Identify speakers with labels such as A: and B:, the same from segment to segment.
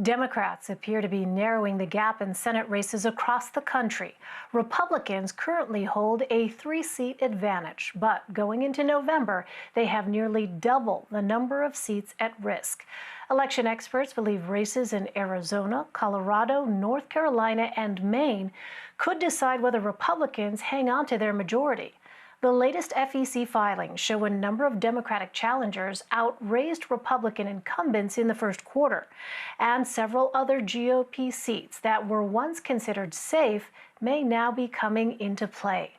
A: Democrats appear to be narrowing the gap in Senate races across the country. Republicans currently hold a 3-seat advantage, but going into November, they have nearly double the number of seats at risk. Election experts believe races in Arizona, Colorado, North Carolina, and Maine could decide whether Republicans hang on to their majority. The latest FEC filings show a number of Democratic challengers outraised Republican incumbents in the first quarter, and several other GOP seats that were once considered safe may now be coming into play.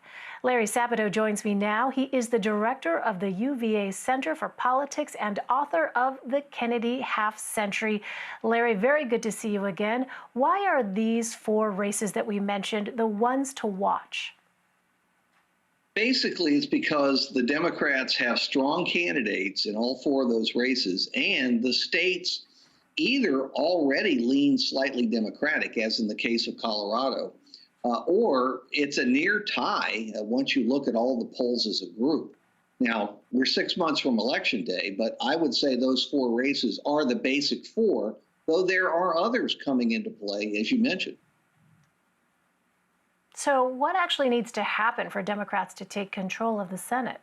A: Larry Sabato joins me now. He is the director of the UVA Center for Politics and author of The Kennedy Half Century. Larry, very good to see you again. Why are these 4 races that we mentioned the ones to watch?
B: Basically, it's because the Democrats have strong candidates in all 4 of those races, and the states either already lean slightly Democratic, as in the case of Colorado, or it's a near tie once you look at all the polls as a group. Now, we're 6 months from Election Day, but I would say those 4 races are the basic 4, though there are others coming into play, as you mentioned.
A: So what actually needs to happen for Democrats to take control of the Senate?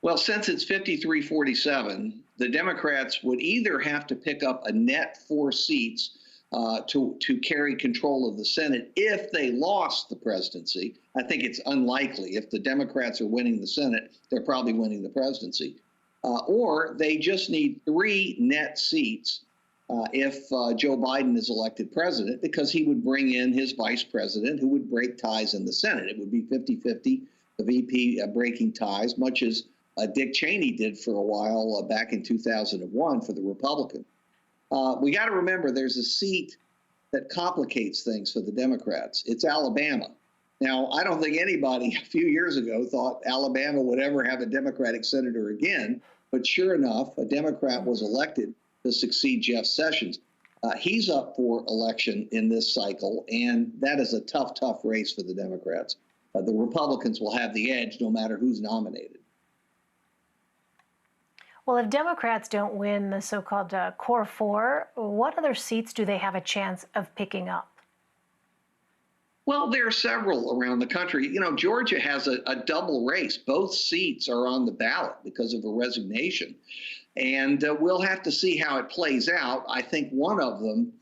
B: Well, since it's 53-47, the Democrats would either have to pick up a net 4 seats to carry control of the Senate if they lost the presidency. I think it's unlikely. If the Democrats are winning the Senate, they're probably winning the presidency. Or they just need 3 net seats if Joe Biden is elected president, because he would bring in his vice president who would break ties in the Senate. It would be 50-50, the VP breaking ties, much as Dick Cheney did for a while back in 2001 for the Republican. We got to remember there's a seat that complicates things for the Democrats. It's Alabama. Now, I don't think anybody a few years ago thought Alabama would ever have a Democratic senator again, but sure enough, a Democrat was elected to succeed Jeff Sessions. He's up for election in this cycle, and that is a tough, tough race for the Democrats. The Republicans will have the edge no matter who's nominated.
A: Well, if Democrats don't win the so-called core 4, what other seats do they have a chance of picking up?
B: Well, there are several around the country. You know, Georgia has a double race. Both seats are on the ballot because of a resignation. And we'll have to see how it plays out. I think one of them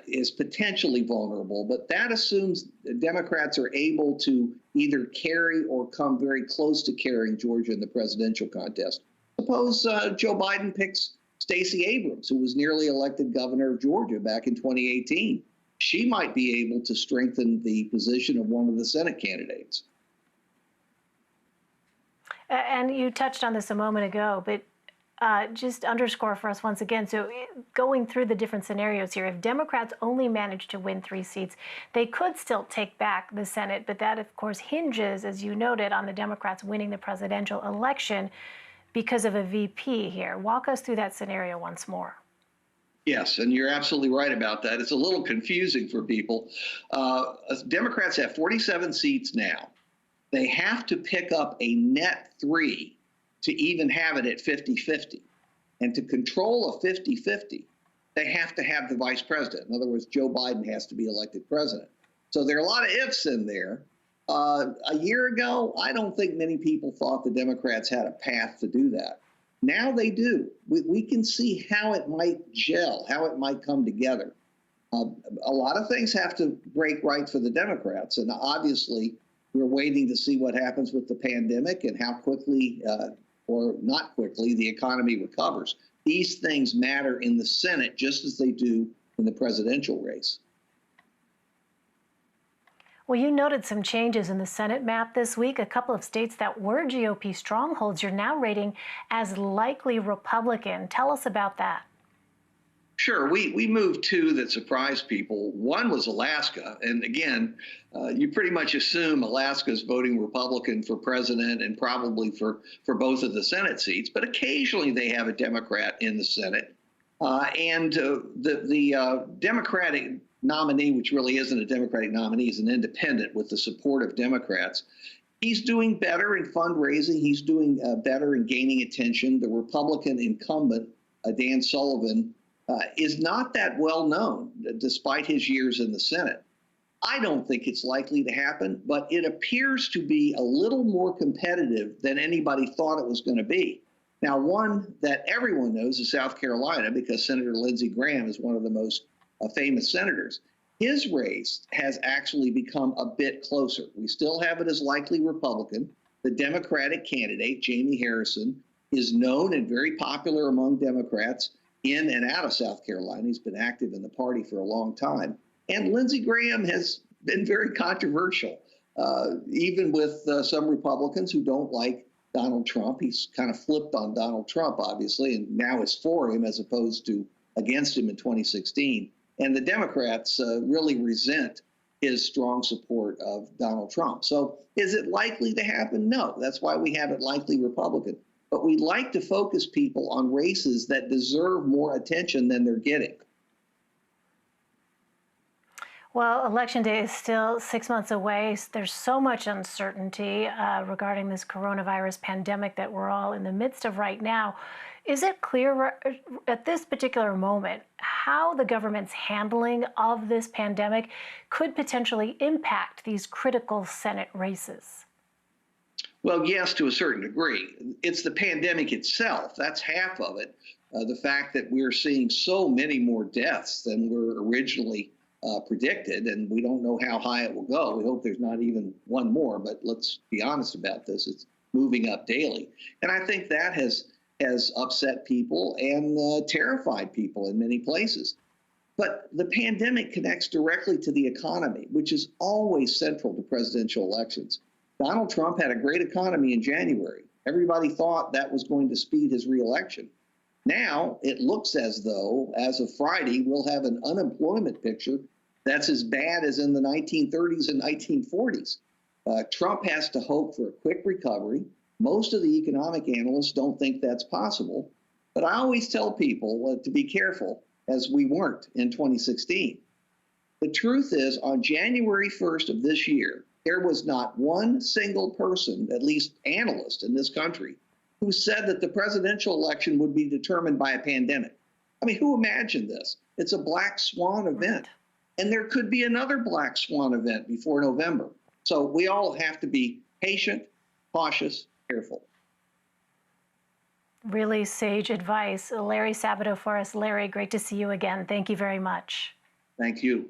B: is potentially vulnerable, but that assumes the Democrats are able to either carry or come very close to carrying Georgia in the presidential contest. Suppose Joe Biden picks Stacey Abrams, who was nearly elected governor of Georgia back in 2018. She might be able to strengthen the position of one of the Senate candidates.
A: And you touched on this a moment ago, but just underscore for us once again. So going through the different scenarios here, if Democrats only manage to win 3 seats, they could still take back the Senate. But that, of course, hinges, as you noted, on the Democrats winning the presidential election because of a VP here. Walk us through that scenario once more.
B: Yes, and you're absolutely right about that. It's a little confusing for people. Democrats have 47 seats now. They have to pick up a net 3 to even have it at 50-50. And to control a 50-50, they have to have the vice president. In other words, Joe Biden has to be elected president. So there are a lot of ifs in there. A year ago, I don't think many people thought the Democrats had a path to do that. Now they do. We can see how it might gel, how it might come together. A lot of things have to break right for the Democrats, and obviously we're waiting to see what happens with the pandemic and how quickly or not quickly the economy recovers. These things matter in the Senate just as they do in the presidential race.
A: Well, you noted some changes in the Senate map this week. A couple of states that were GOP strongholds you're now rating as likely Republican. Tell us about that.
B: Sure. We moved 2 that surprised people. One was Alaska. And again, you pretty much assume Alaska's voting Republican for president and probably for both of the Senate seats. But occasionally they have a Democrat in the Senate. The Democratic nominee, which really isn't a Democratic nominee, is an independent with the support of Democrats. He's doing better in fundraising. He's doing better in gaining attention. The Republican incumbent, Dan Sullivan, is not that well known, despite his years in the Senate. I don't think it's likely to happen, but it appears to be a little more competitive than anybody thought it was going to be. Now, one that everyone knows is South Carolina, because Senator Lindsey Graham is one of the most famous senators. His race has actually become a bit closer. We still have it as likely Republican. The Democratic candidate, Jamie Harrison, is known and very popular among Democrats in and out of South Carolina. He's been active in the party for a long time. And Lindsey Graham has been very controversial, even with some Republicans who don't like Donald Trump. He's kind of flipped on Donald Trump, obviously, and now is for him as opposed to against him in 2016. And the Democrats really resent his strong support of Donald Trump. So is it likely to happen? No. That's why we have it likely Republican. But we like to focus people on races that deserve more attention than they're getting.
A: Well, Election Day is still 6 months away. There's so much uncertainty regarding this coronavirus pandemic that we're all in the midst of right now. Is it clear at this particular moment how the government's handling of this pandemic could potentially impact these critical Senate races?
B: Well, yes, to a certain degree. It's the pandemic itself. That's half of it. The fact that we're seeing so many more deaths than were originally predicted, and we don't know how high it will go. We hope there's not even one more, but let's be honest about this. It's moving up daily. And I think that has upset people and terrified people in many places. But the pandemic connects directly to the economy, which is always central to presidential elections. Donald Trump had a great economy in January. Everybody thought that was going to speed his reelection. Now it looks as though, as of Friday, we'll have an unemployment picture that's as bad as in the 1930s and 1940s. Trump has to hope for a quick recovery. Most of the economic analysts don't think that's possible. But I always tell people to be careful, as we weren't in 2016. The truth is, on January 1st of this year, there was not one single person, at least analyst in this country, who said that the presidential election would be determined by a pandemic. I mean, who imagined this? It's a black swan event. And there could be another black swan event before November. So we all have to be patient, cautious, careful.
A: Really sage advice. Larry Sabato for us. Larry, great to see you again. Thank you very much.
B: Thank you.